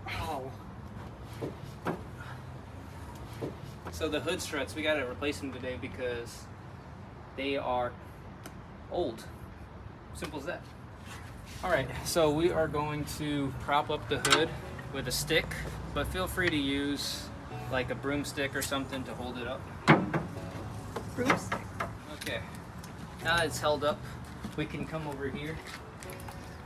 Ow. So the hood struts, we gotta replace them today because they are old. Simple as that. All right, so we are going to prop up the hood with a stick, but feel free to use like a broomstick or something to hold it up. Broomstick. Okay, now that it's held up, we can come over here.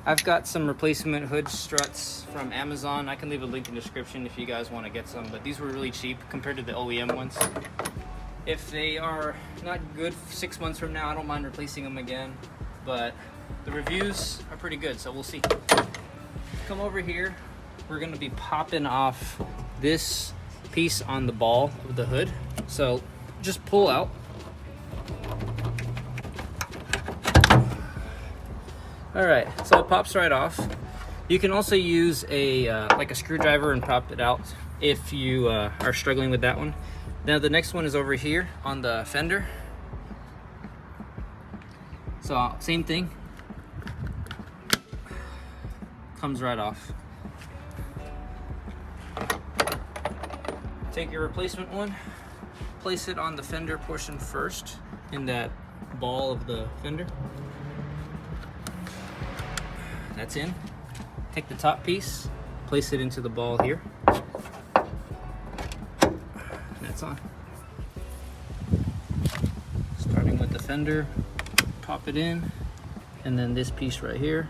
I've got some replacement hood struts from Amazon. I can leave a link in the description if you guys want to get some, but these were really cheap compared to the OEM ones. If they are not good 6 months from now, I don't mind replacing them again, but the reviews are pretty good, so we'll see. Come over here. We're going to be popping off this piece on the ball of the hood. So just pull out. All right, so it pops right off. You can also use a like a screwdriver and pop it out if you are struggling with that one. Now the next one is over here on the fender. So same thing. Comes right off. Take your replacement one, place it on the fender portion first in that ball of the fender. That's in. Take the top piece, place it into the ball here. That's on. Starting with the fender, pop it in, and then this piece right here,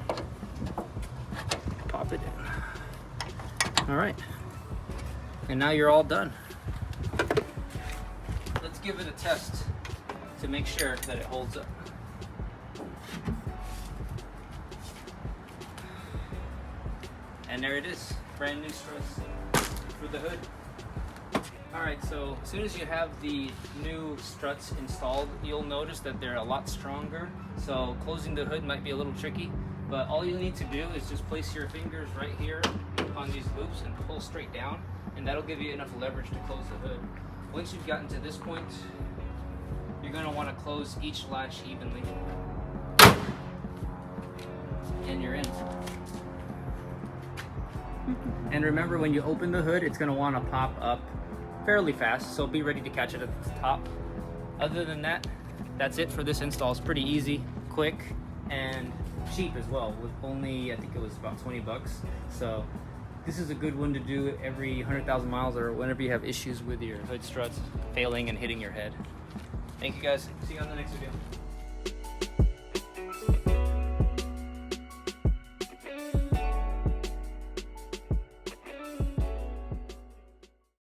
pop it in. All right. And now you're all done. Let's give it a test to make sure that it holds up. And there it is, brand new struts for the hood. All right, so as soon as you have the new struts installed, you'll notice that they're a lot stronger. So closing the hood might be a little tricky, but all you need to do is just place your fingers right here on these loops and pull straight down, and that'll give you enough leverage to close the hood. Once you've gotten to this point, you're gonna wanna close each latch evenly. And you're in. And remember, when you open the hood, it's gonna wanna pop up fairly fast, so be ready to catch it at the top. Other than that, that's it for this install. It's pretty easy, quick, and cheap as well, with only, I think it was about 20 bucks. So this is a good one to do every 100,000 miles or whenever you have issues with your hood struts failing and hitting your head. Thank you guys. See you on the next video.